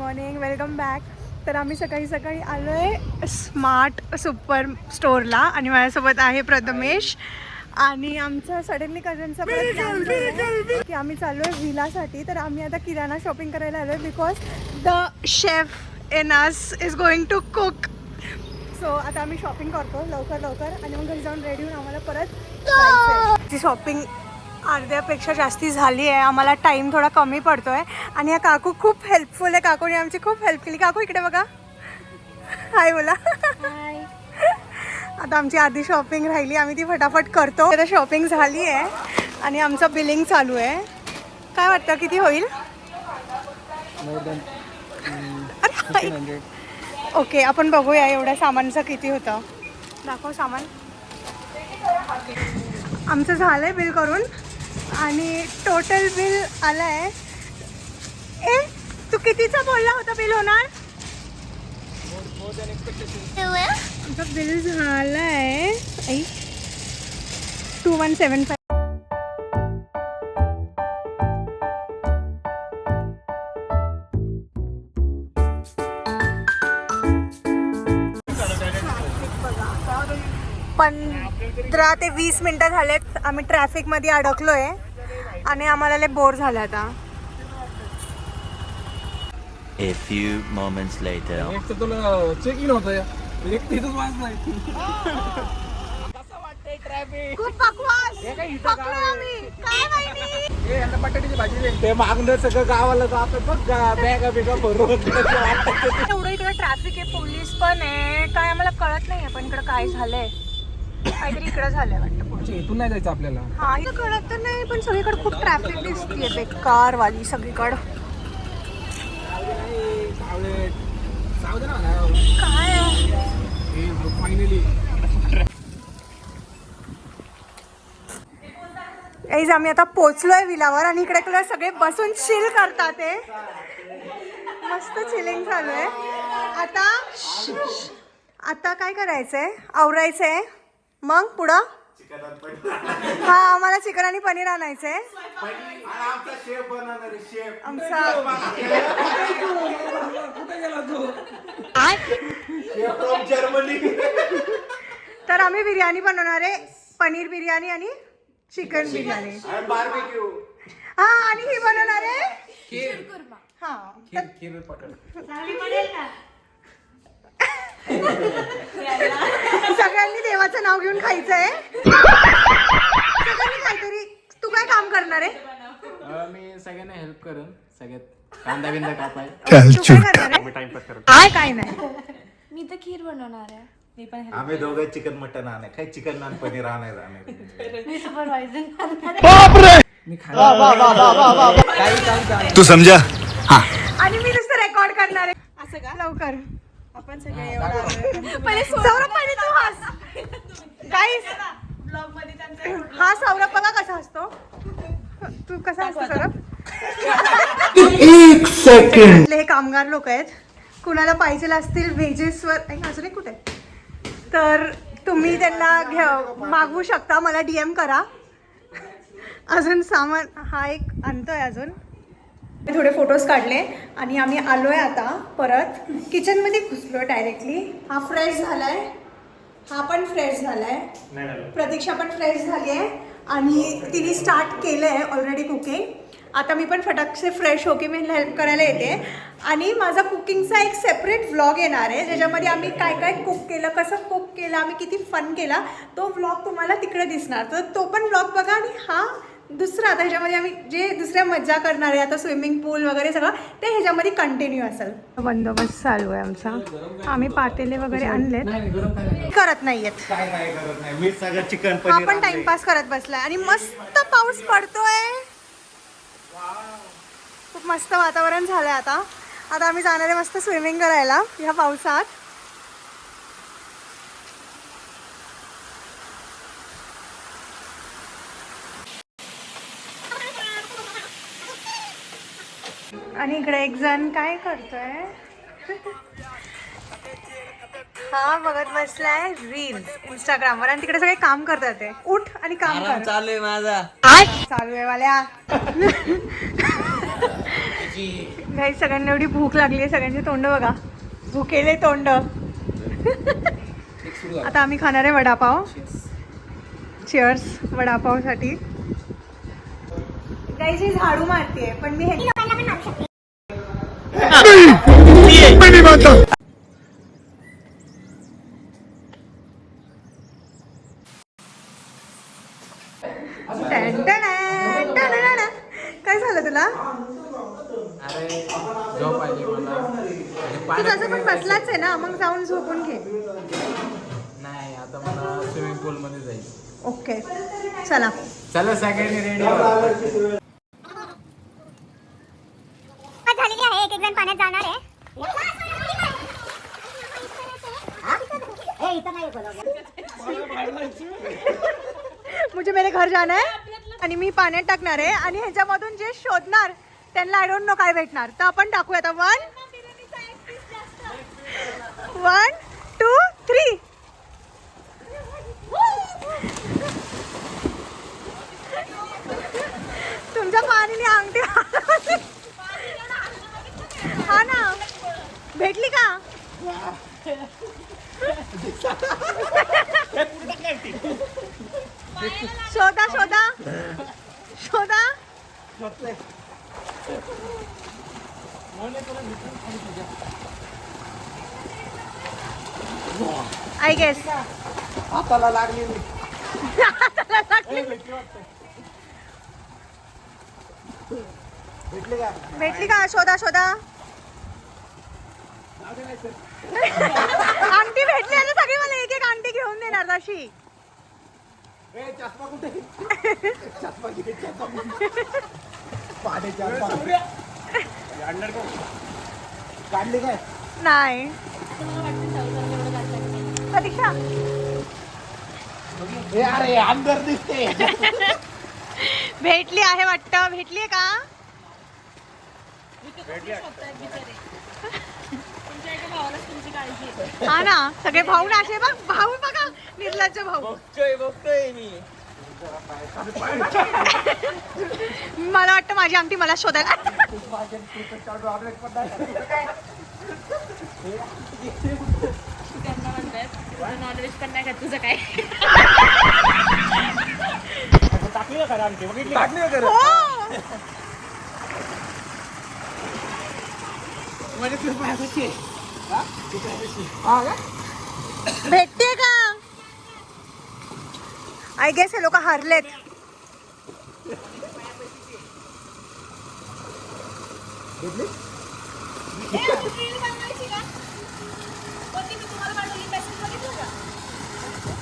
Morning, welcome back. तर आम्ही सकाळी सकाळी आलो आहे स्मार्ट सुपर स्टोअरला आणि माझ्यासोबत आहे प्रथमेश. आणि आमचा सडनली कझनचा प्लॅन की आम्ही चाललो आहे व्हिलासाठी. तर आम्ही आता किराणा शॉपिंग करायला आलो आहे because the chef in us is going to cook. So आता आम्ही शॉपिंग करतो लवकर आणि मग घरी जाऊन रेडी होऊन आम्हाला परत ती शॉपिंग अर्ध्यापेक्षा जास्ती झाली आहे. आम्हाला टाईम थोडा कमी पडतो आहे आणि या काकू खूप हेल्पफुल आहे. काकूने आमची खूप हेल्प केली. काकू इकडे बघा, हाय बोला. हाय. आता आमची आधी शॉपिंग राहिली, आम्ही ती फटाफट करतो. आता शॉपिंग झाली आहे आणि आमचं बिलिंग चालू आहे. काय वाटतं किती होईल? ओके, आपण बघूया एवढ्या सामानचं किती होतं. दाखव सामान. आमचं झालं आहे बिल करून आणि टोटल बिल आलं आहे. ए तू कितीचा बोलला होता बिल होणार? आमचं बिल झालं आहे 2175. पंधरा ते 20 मिनटं झालेत. आम्ही ट्रॅफिकमध्ये अडकलोय आणि आम्हाला लय बोर झालं आता. A few moments later. एक तर तुला चेक इन होतं एक तिथंच वाजलाय. कसं वाटतंय ट्रॅफिक? खूप बकवास. पकडलो आम्ही. काय माहिती? ए यांना बटाट्याची भाजी दे. ते मागणं सगळं गावाला जातं बघ, बॅगा बिगा भरून. एवढं इकडे ट्रॅफिक आहे, पोलीस पण आहे, काय आम्हाला कळत नाहीये. पण इकडे काय झालंय, काहीतरी इकडे झालंय वाटतं. इथून नाही जायचं आपल्याला. हा इथं कळत तर नाही, पण सगळीकडे खूप ट्रॅफिक दिसतीये बेकार वाली सगळीकडं. काय फायनली आम्ही आता पोचलोय विलावर आणि इकडे सगळे बसून चिल करतात. ते मस्त चिलिंग चालू आहे. आता काय करायचंय, आवरायचंय. मग पुढं हा आम्हाला चिकन आणि पनीर आणायचंय. आमचा तर आम्ही बिर्याणी बनवणार आहे, पनीर बिर्याणी आणि चिकन बिर्याणी. हा आणि ही बनवणार आहे हा सगळ्यांनी देवाचं नाव घेऊन खायचंय. सगळ्यांनी काहीतरी. तू काय काम करणार आहे? मी सगळ्यांना हेल्प करेन. सगळ्यात कांदा बिंदा कापाय. तू काय करणार आहे? काय नाही, मी तर खीर बनवणार आहे. मी पण आम्ही दोघं चिकन मटन आणाय, काही चिकन नान पनीर आणायला. मी सुपरवायझर. मी खाणार. तू समझा? आणि मी नुसतं रेकॉर्ड करणार आहे. असं का? लवकर आपण सगळे पहिले सौरभ, पहिले तू हस. गाईस हा सौरभ बघा कसा असतो. तू कसा असतो सौरभ? एक सेकंड. हे कामगार लोक आहेत, कुणाला पाहिजे असतील व्हेजेसवर अजून कुठे, तर तुम्ही त्यांना मागवू शकता. मला DM करा. अजून सामान हा एक आणतोय. अजून थोडे फोटोज काढले आणि आम्ही आलोय आता परत किचनमध्ये घुसलो डायरेक्टली. हा फ्रेश झालाय, हा पण फ्रेश झालाय, प्रतीक्षा पण फ्रेश झाली आहे आणि तिने स्टार्ट केलं आहे ऑलरेडी कुकिंग. आता मी पण फटाकसे फ्रेश होके मी हेल्प करायला येते. आणि माझा कुकिंगचा एक सेपरेट व्लॉग येणार आहे ज्याच्यामध्ये आम्ही काय काय कुक केलं, कसं कुक केलं, आम्ही किती फन केला, तो व्लॉग तुम्हाला तिकडे दिसणार. तर तो पण व्लॉग बघा. आणि हा दुसरा आता ह्याच्यामध्ये आम्ही जे दुसऱ्या मज्जा करणार आहे, आता स्विमिंग पूल वगैरे सगळं ते ह्याच्यामध्ये कंटिन्यू असेल. बंदोबस्त चालू आहे आमचा. आम्ही पातेले वगैरे आणलेत, करत नाहीयेत. मी सगळं चिकन हा पण टाइमपास करत बसलाय आणि मस्त पाऊस पडतोय. खूप मस्त वातावरण झालंय. आता आम्ही जाणार आहे मस्त स्विमिंग करायला ह्या पावसात. आणि इकडे एक जण काय करतोय, हा बघत बसलाय रील्स इंस्टाग्रामवर आणि तिकडे सगळे काम करतात. ते उठ आणि काम कर. चालू आहे माझा. चालू आहे वाल्या. गाईस सगळ्यांना एवढी भूक लागली आहे, सगळ्यांचे तोंड बघा, भुकेले तोंड. आता आम्ही खाणार आहे वडापाव. चिअर्स वडापावसाठी. गाईस ही झाडू मारते पण मी हे काय झालं तुला? अरे झोप आली मला. तू तसं पण बसलाच आहे ना, मग जाऊन झोपून घे. नाही आता मला स्विमिंग पूल मध्ये जायचं. ओके चला. चला सगळ्यांनी रेडी. झालेली आहे. एक एक जण पाण्यात जाणार आहे. मुझे मेरे घर जाना है आणि मी पाण्यात टाकणार आहे आणि ह्याच्यामधून जे शोधणार त्यांना आय डोंट नो काय भेटणार. तर आपण टाकूया आता. 1 2 3. तुमच्या पाणीने अंगठी हा ना, भेटली का? शोधा शोधा शोधा. आय गेस हाताला लागली. भेटली का? शोधा शोधा. अंगठी भेटली आणि सगळी मला एक एक अंगठी घेऊन देणार तशी. चष्मा कुठे? चष्मा घे. काढली काय? नाही प्रतीक्षा. अरे अंदर दिसते. भेटली आहे वाटतं. भेटलीये का? हा ना, सगळे भाऊ ना असे बघ. भाऊ बघा, निर्लज्ज भाऊ. बघतोय मी. मला वाटतं माझी अंगठी मला शोधायला. नॉनव्हेज पण नाही का तुझं काय? हो. भेटते का? आय गेस हे लोक हारलेत.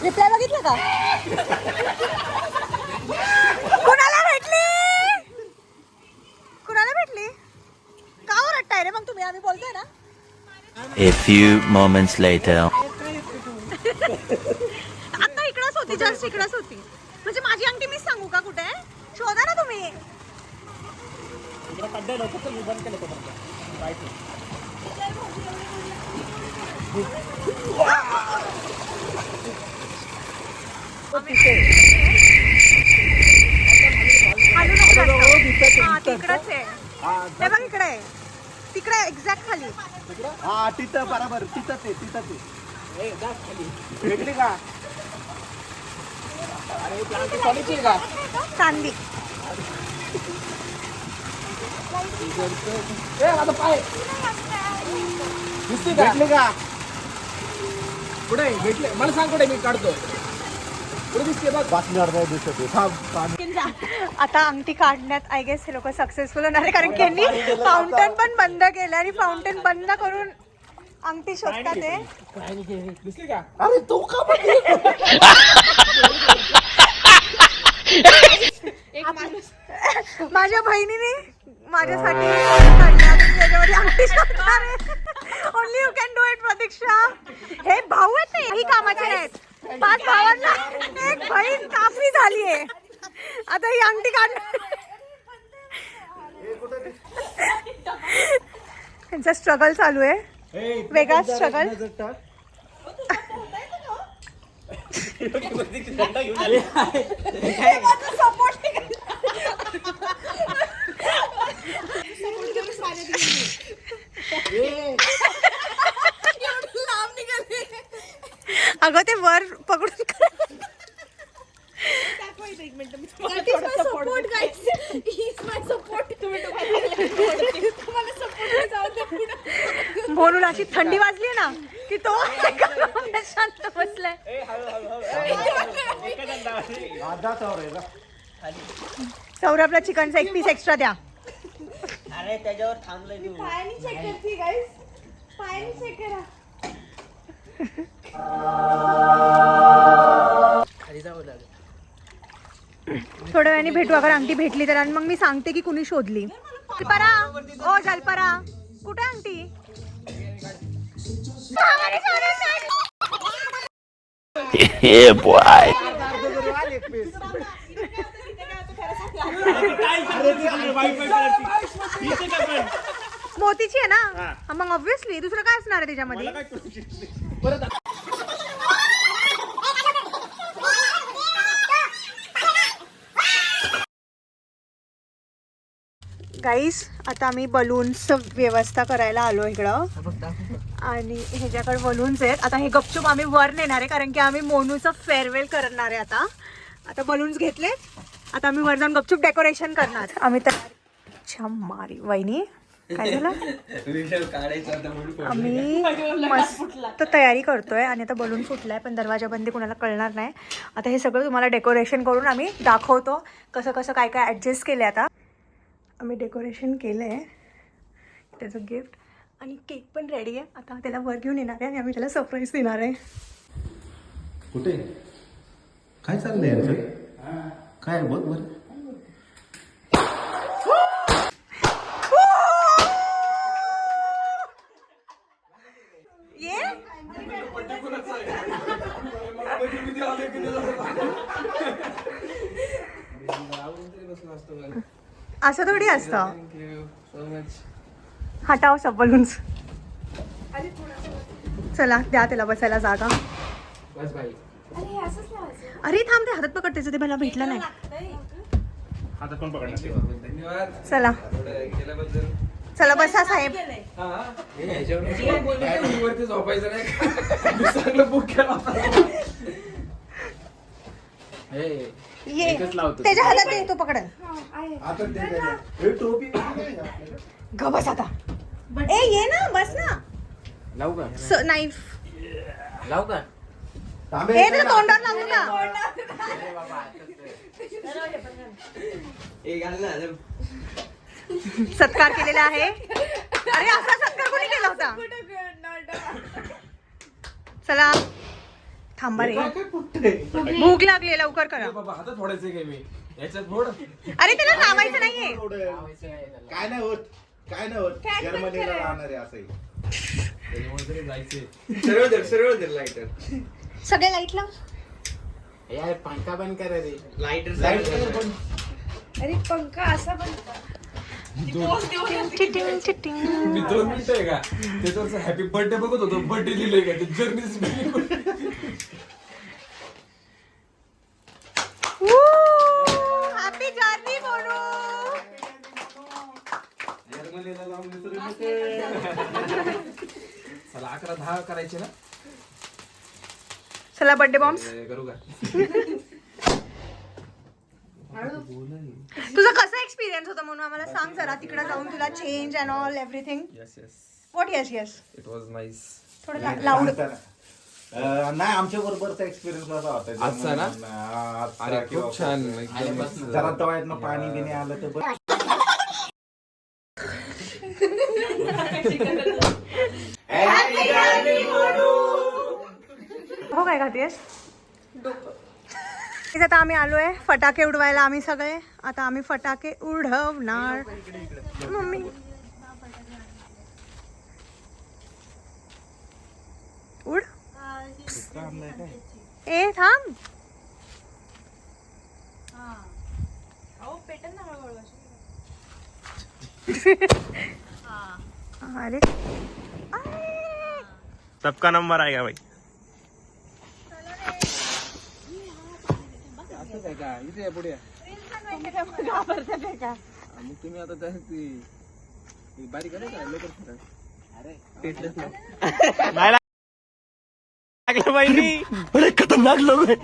रिप्लाय बघितलं का? कुणाला भेटली? कुणाला भेटली? का ओरडताय रे मग तुम्ही? आम्ही बोलतोय ना. A few moments later. आता इकडच होती, जस्ट इकडच होती. म्हणजे माझी अंगठी मीच सांगू का कुठे? शोधा ना तुम्ही. आलू नको जास्त. हा तिकडच आहे. हे बघ इकडे आहे. तिकडे एक्झॅक्ट खाली. हा तिथं बरोबर. तिथंच आहे. तिथंच आहे. भेटली का? अरे क्वालिटी का? चांदी. आता पाय भेटली का? कुठे भेटले? मला सांग कुठे, मी काढतो. कुठे दिसते बघ. बातमीवर नाही दिसत. आता अंगठी काढण्यात आय गेस हे लोक सक्सेसफुल होणार आहे, कारण की यांनी फाउंटन पण बंद केलं आणि फाउंटन बंद करून अंगठी शोधतात ते. दिसली का? अरे तू का माझ्या बहिणीने माझ्यासाठी काढल्या, मी त्याच्यावर अंगठी शोधणार आहे. Only you can do it Pratiksha. हे भाऊ आहेत ना, ही कामाचे नाहीत. 5 भावांना एक बहीण काफी झाली आहे. आता ही अंगठी काढणार. त्यांचा स्ट्रगल चालू आहे, वेगळा स्ट्रगल. मिनिटं मी तुम्हाला support guys. He is my support. तुम्ही तुम्हाला सपोर्ट जाऊ दे पुढे. बोलून अशी थंडी वाजली ना की तो शांत बसलाय. सौरभला चिकनचा एक पीस एक्स्ट्रा द्या. अरे त्याच्यावर थांबलोय तू. पायानी चेक करते गाईस. पायानी चेक करा. खाली जावं लागेल. थोड्या वेळाने भेटू अगर अंगठी भेटली तर. आणि मग मी सांगते की कुणी शोधली. जलपरा ओ जलपरा कुठे अंगठी? Yeah, boy. मोतीची आहे ना. मग ऑब्विसली दुसरं काय असणार आहे त्याच्यामध्ये. गाईस आता आम्ही बलून्स व्यवस्था करायला आलो इकडं. आणि ह्याच्याकडे बलून्स आहेत. आता हे गपचूप आम्ही वर नेणार आहे कारण की आम्ही मोनूचं फेअरवेल करणार आहे. आता बलून्स घेतले. आता आम्ही वर जाऊन गपचूप डेकोरेशन करणार. आम्ही तर मारी वहिनी काय झालं. आम्ही मस्त तयारी करतोय आणि आता बलून फुटलाय पण दरवाजा बंदी कुणाला कळणार नाही. आता हे सगळं तुम्हाला डेकोरेशन करून आम्ही दाखवतो कसं कसं काय काय ॲडजस्ट केलं. आता आम्ही डेकोरेशन केलं आहे. त्याचं गिफ्ट आणि केक पण रेडी आहे. आता त्याला वर घेऊन येणार आहे आणि आम्ही त्याला सरप्राईज देणार आहे. कुठे काय चाललंय यांचं? काय बघ बरं. ये असं थोडी असतं. हटाव सब बलून्स. चला द्या त्याला बसायला जागा. अरे थांब ते हातात पकड. त्याचं ते मला भेटलं नाही. हातात पण पकडणार. चला चला बसा साहेब. वरती झोपायचं नाही. चांगलं बुक केला. ये त्याच्या हातात दे. तो पकड. ग बस आता. ए ये ना बस ना. लावू का? नाईफ लावू का? हे ना तोंडावर लागू का. सत्कार केलेला आहे. अरे असा सत्कार कोणी केला होता. चला थांबा रे. भूक लागली लवकर करा. बाबा हातात फोडायचं काय मी याच्यात फोड. अरे त्याला लावायचं नाहीये. काय नाही होत काय नाही होत. जर्मनीला राहणार आहे असंही. सरळ दे लाईटर. सगळे लाईट लाव. यार पंखा बंद करा रे. लाईटर अरे पंखा असा पण. Cheating cheating. मी 2 मिनिटं आहे का त्याच्यावर हॅपी बर्थडे बघत होतो. बर्थडे लिहिलंय का ते जर्नी. हॅपी जर्नी बोलू. जर्मनीला जाऊन चला 11-10 करायचे ना. चला बर्थडे बॉम्ब्स करू का? तुझा कसा एक्सपिरियन्स होता म्हणून आम्हाला सांग जरा. तिकडे जाऊन तुला change and all everything. Yes what yes yes. It was nice. थोडं लाऊड. नाही आमच्या बरोबरचा एक्सपिरियन्स असा होता. आजचा ना? आजचा अरे किंवा खूप छान एकदम. जरा डोळ्यातनं पाणी बिणी आलं तर बरं. हो काय खातेस. आता आम्ही आलोय फटाके उडवायला. आम्ही सगळे आता आम्ही फटाके उडवणार. मम्मी उड. ए थांब. अरे सबका नंबर आएगा भाई. इथे पुढे मग तुम्ही आता बारीक आहे का लवकर. नाही लागलं भाई. बड़े खतरनाक लोग हैं.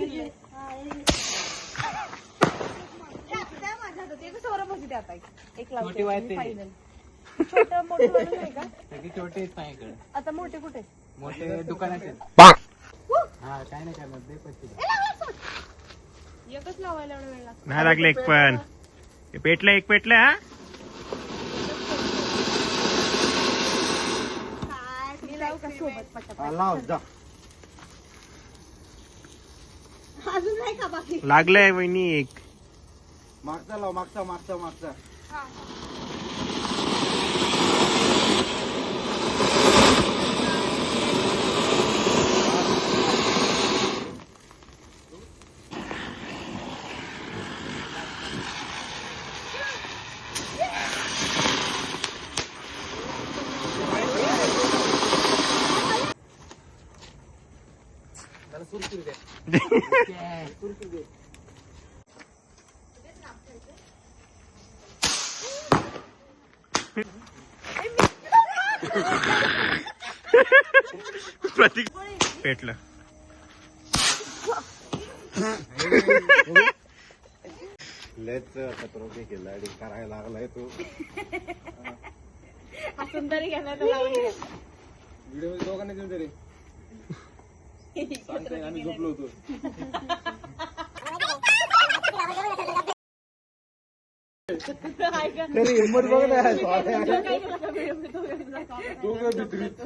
सौरभ होती ते आता एक छोटी लावते वाहते. फायनल. छोटं मोठं म्हणून नाही का सगळी छोटे आहेत माझ्याकडे. आता मोठे कुठे मोठे दुकानात आहेत. हा काय नाही करणार दे पैसे. एकच लावायला एवढा वेळ लागतो. नाही लागले एक पण पेटलं एक पेटलं हा मी लावू का सोबत पटापट? लाव जा. अजून नाही का बाकी? लागलंय वहिनी एक मागचा लाव, मागचा मागचा मागचा. त्याला सुरसुरी दे. सुरसुरी दे. प्रतीक पेटलं लेच कचरोके खिलाडी करायला लागलाय तू. सुंदर घ्यायला तर लावली. व्हिडिओ मध्ये दोघांना देऊन दे रे. सांगताय आम्ही झोपलो होतो. तरी हिंमत बघ ना. दोघं भितरीत.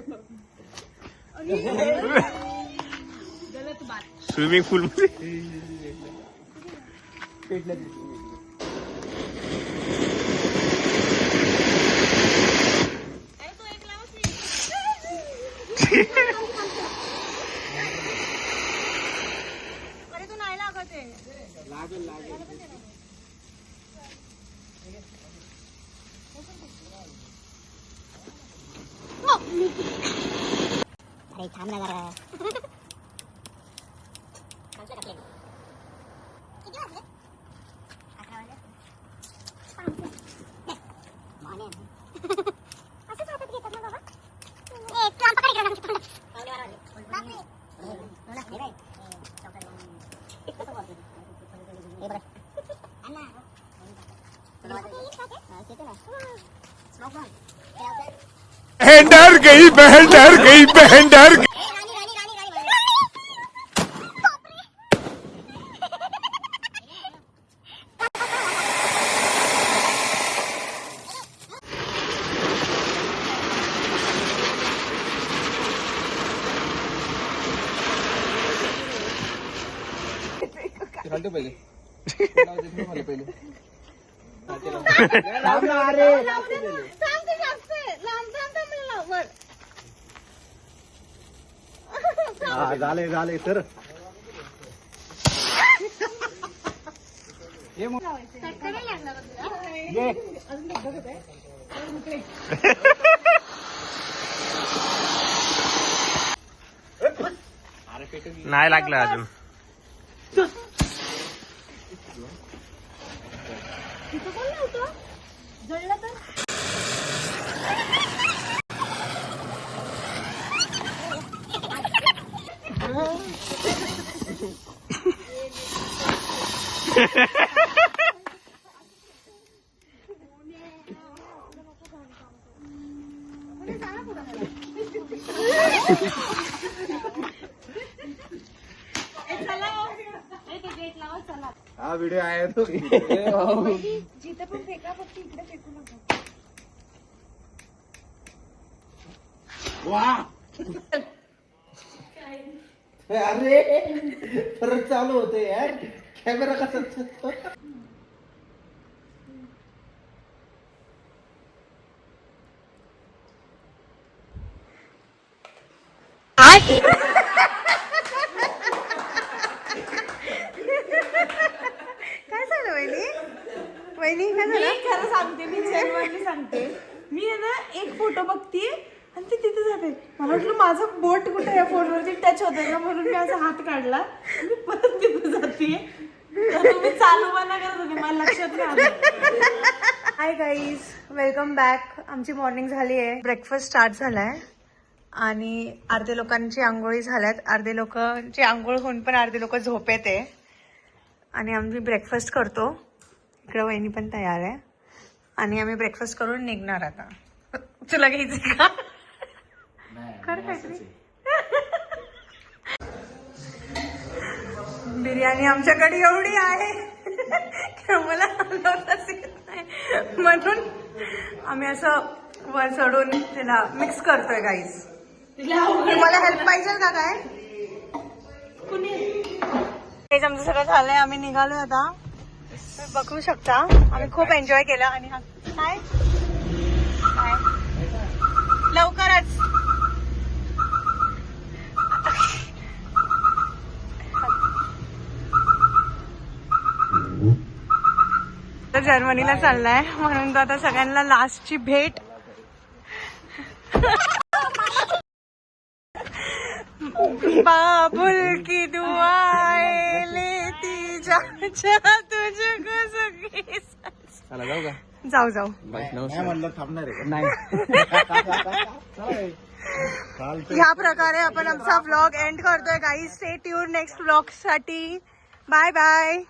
स्विमिंग पूल मध्ये पेटल्या दिवशी. अरे तू नाही लागत आहे. लागेल लागेल. अरे थांब ना जरा. बहन डर गई बहन डर गई बहन डर गई ते घालतो पहिले. लाव दे, तू खाली पहिले. थांब ना अरे. हा, झाले झाले सर. ये मग. नाही लागलं अजून जळलं तर हा व्हिडिओ आहे तो. जिथे पण फेका फक्त इकडे फेकू नका. वा. अरे परत चालू होते यार. कॅमेरा कसा चालतो? काय झालं वहिनी? वहिनी काय झालं? मी खरं सांगते, मी जेन्युइनली सांगते. मी आहे ना एक फोटो बघते आणि ते तिथे जाते. मला वाटलं माझं बोट कुठे या फोनवरती टच होतंय ना, म्हणून मी असा हात काढला. मी परत तिथे जाते. तुम्ही चालू मना करत होते, मला लक्षात नाही आलं. Hi guys, welcome back. आमची मॉर्निंग झाली आहे. ब्रेकफास्ट स्टार्ट झालाय आणि अर्धे लोकांची आंघोळी झाल्यात. अर्धे लोकांची आंघोळ होऊन पण अर्धे लोक झोपेत आहे आणि आम्ही ब्रेकफास्ट करतो. इकडं वहिनी पण तयार आहे आणि आम्ही ब्रेकफास्ट करून निघणार आता. तुला घ्यायचं का? कर काहीतरी. बिर्याणी आमच्याकडे एवढी आहे की आम्हाला हलवताच येत नाही, म्हणून आम्ही असं वर चढून त्याला मिक्स करतोय गाईस. तुम्हाला हेल्प पाहिजे का काय? हेच आमचं सगळं झालंय, आम्ही निघालोय आता. तुम्ही बघू शकता आम्ही खूप एन्जॉय केला. आणि हा काय काय लवकरच जर्मनीला चाललाय म्हणून तो आता सगळ्यांना लास्टची भेट. बाबुल की दुआएं लेती जा तुझको सखी. चला जाऊ का? जाऊ जाऊ. नाही म्हणलं थांबणार आहे नाही. ह्या प्रकारे आपण आमचा व्लॉग एंड करतोय guys. Stay tune next vlog साठी. Bye bye.